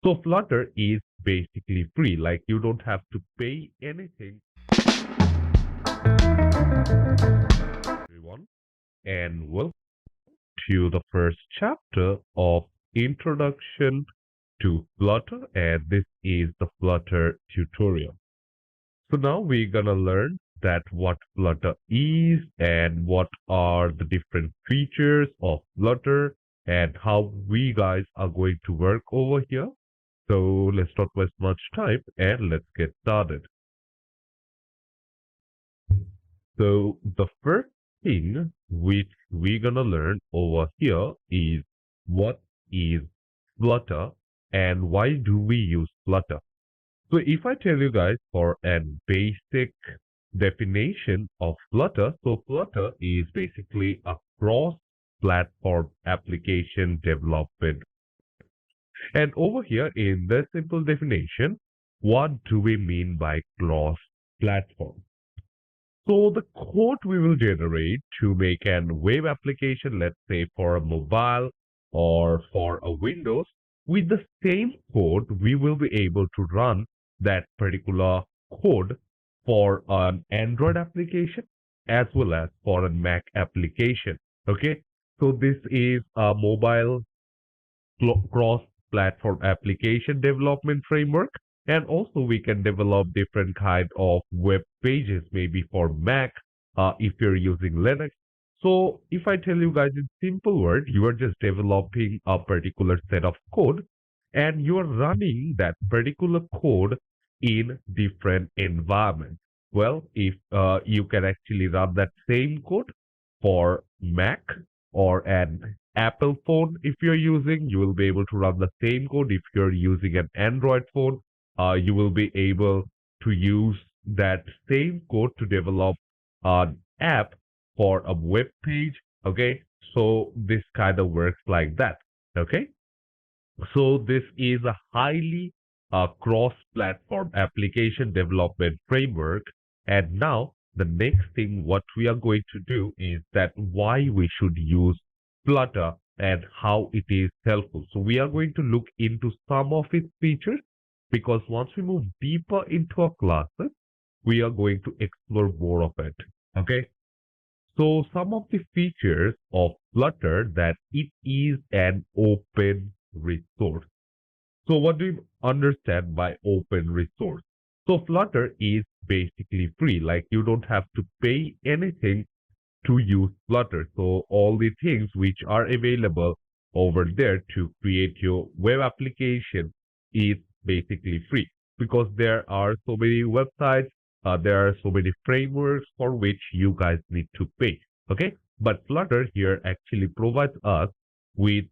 So Flutter is basically free, like you don't have to pay anything, everyone. And welcome to the first chapter of Introduction to Flutter, and this is the Flutter tutorial. So now we're gonna learn that what Flutter is and what are the different features of Flutter and how we guys are going to work over here. So let's not waste much time and let's get started. So the first thing which we're gonna learn over here is what is Flutter and why do we use Flutter. So if I tell you guys for a basic definition of Flutter, so Flutter is basically a cross-platform application development. And over here in the simple definition, what do we mean by cross-platform? So the code we will generate to make an web application, let's say for a mobile or for a Windows, with the same code, we will be able to run that particular code for an Android application as well as for a Mac application. Okay. So this is a mobile cross-platform application development framework. And also we can develop different kind of web pages, maybe for Mac, if you're using Linux. So if I tell you guys in simple word, you are just developing a particular set of code and you are running that particular code in different environments. Well, if you can actually run that same code for Mac or an Apple phone, if you're using, you will be able to run the same code. If you're using an Android phone, you will be able to use that same code to develop an app for a web page. Okay, so this kind of works like that. Okay, so this is a highly cross-platform application development framework. And now the next thing what we are going to do is that why we should use Flutter and how it is helpful. So we are going to look into some of its features because once we move deeper into our classes, we are going to explore more of it. Okay. So some of the features of Flutter that it is an open resource. So what do you understand by open resource? So Flutter is basically free, like you don't have to pay anything to use Flutter. So all the things which are available over there to create your web application is basically free because there are so many websites, there are so many frameworks for which you guys need to pay. Okay, but Flutter here actually provides us with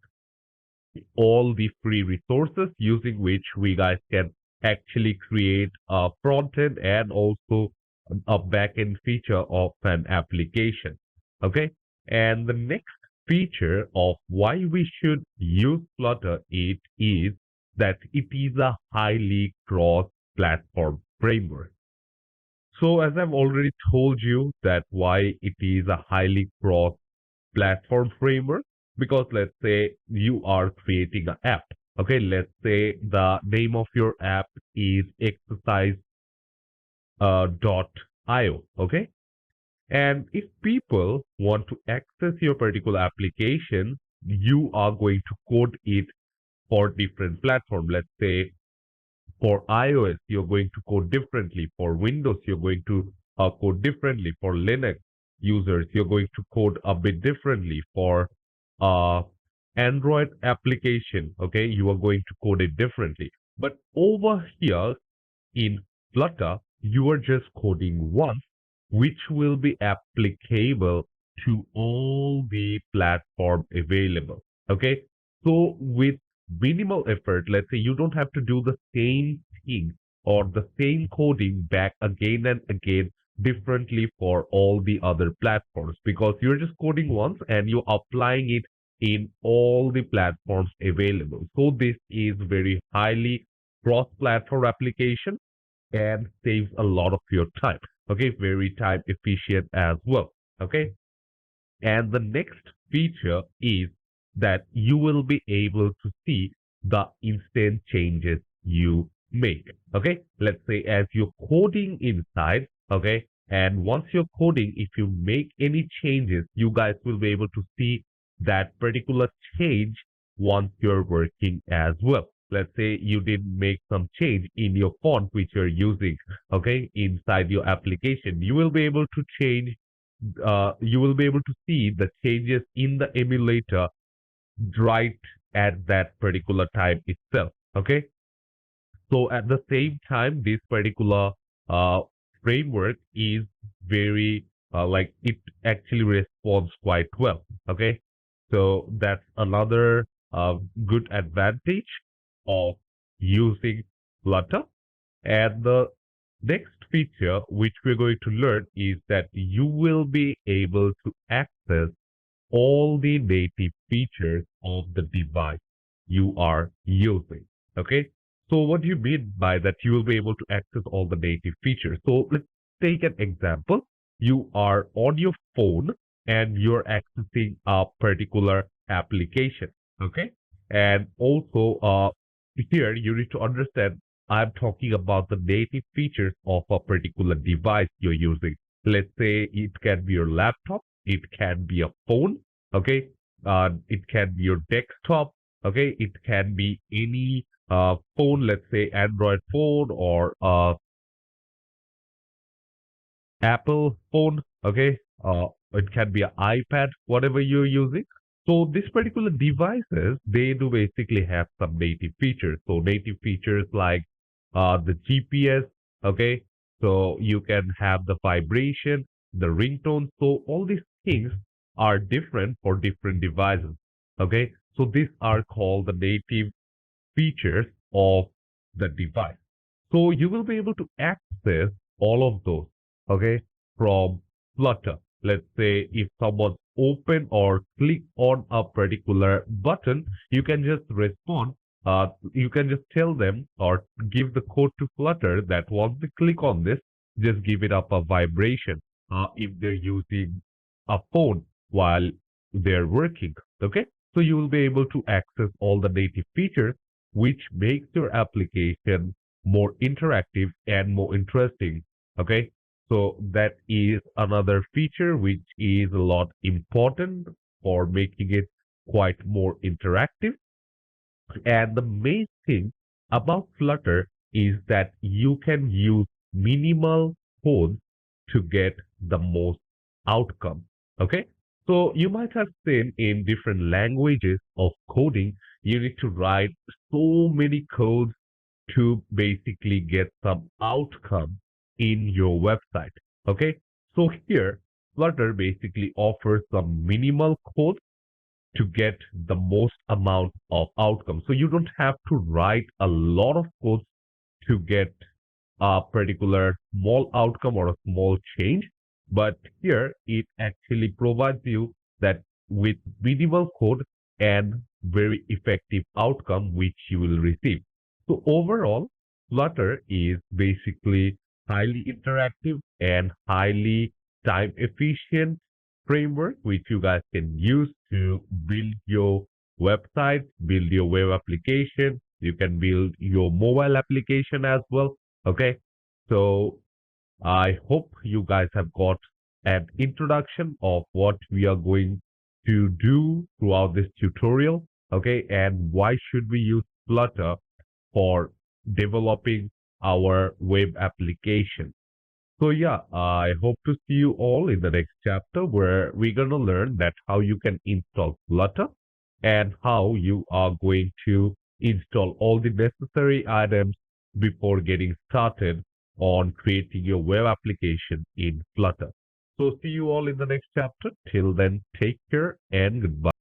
all the free resources using which we guys can actually create a front end and also a back end feature of an application. Okay. And the next feature of why we should use Flutter it is that it is a highly cross platform framework. So as I've already told you that why it is a highly cross platform framework, because let's say you are creating an app. Okay, let's say the name of your app is exercise .io. Okay, and if people want to access your particular application, you are going to code it for different platform. Let's say for iOS, you're going to code differently. For Windows, you're going to code differently. For Linux users, you're going to code a bit differently. For uh, Android application, okay, you are going to code it differently. But over here in Flutter, you are just coding once, which will be applicable to all the platform available. Okay, so with minimal effort, let's say you don't have to do the same thing or the same coding back again and again differently for all the other platforms because you're just coding once and you're applying it in all the platforms available. So this is very highly cross-platform application and saves a lot of your time. Okay, very time efficient as well. Okay, and the next feature is that you will be able to see the instant changes you make. Okay, let's say as you're coding inside, okay, and once you're coding, if you make any changes, you guys will be able to see that particular change once you're working as well. Let's say you did make some change in your font which you're using, okay, inside your application. You will be able to change, you will be able to see the changes in the emulator right at that particular time itself. Okay, so at the same time, this particular uh, framework is very like it actually responds quite well. Okay, so that's another good advantage of using Flutter. And the next feature which we're going to learn is that you will be able to access all the native features of the device you are using. Okay. So what do you mean by that? You will be able to access all the native features. So let's take an example. You are on your phone and you're accessing a particular application. Okay. And also, here you need to understand I'm talking about the native features of a particular device you're using. Let's say it can be your laptop, it can be a phone, okay, it can be your desktop, okay, it can be any phone, let's say Android phone or Apple phone, okay, it can be an iPad, whatever you're using. So this particular devices, they do basically have some native features. So native features like the GPS, okay, so you can have the vibration, the ringtone. So all these things are different for different devices, okay. So these are called the native features of the device. So you will be able to access all of those, okay, from Flutter. Let's say if someone open or click on a particular button, you can just respond. You can just tell them or give the code to Flutter that once they click on this, just give it up a vibration. If they're using a phone while they're working, okay. So you will be able to access all the native features which makes your application more interactive and more interesting. Okay. So that is another feature which is a lot important for making it quite more interactive. And the main thing about Flutter is that you can use minimal code to get the most outcome. Okay. So you might have seen in different languages of coding, you need to write so many codes to basically get some outcome in your website. Okay. So here, Flutter basically offers some minimal code to get the most amount of outcome. So you don't have to write a lot of code to get a particular small outcome or a small change. But here it actually provides you that with minimal code and very effective outcome which you will receive. So overall, Flutter is basically highly interactive and highly time efficient framework which you guys can use to build your website, build your web application. You can build your mobile application as well. Okay. So I hope you guys have got an introduction of what we are going to do throughout this tutorial. Okay. And why should we use Flutter for developing our web application? So yeah, I hope to see you all in the next chapter where we're gonna learn that how you can install Flutter and how you are going to install all the necessary items before getting started on creating your web application in Flutter. So see you all in the next chapter. Till then, take care and goodbye.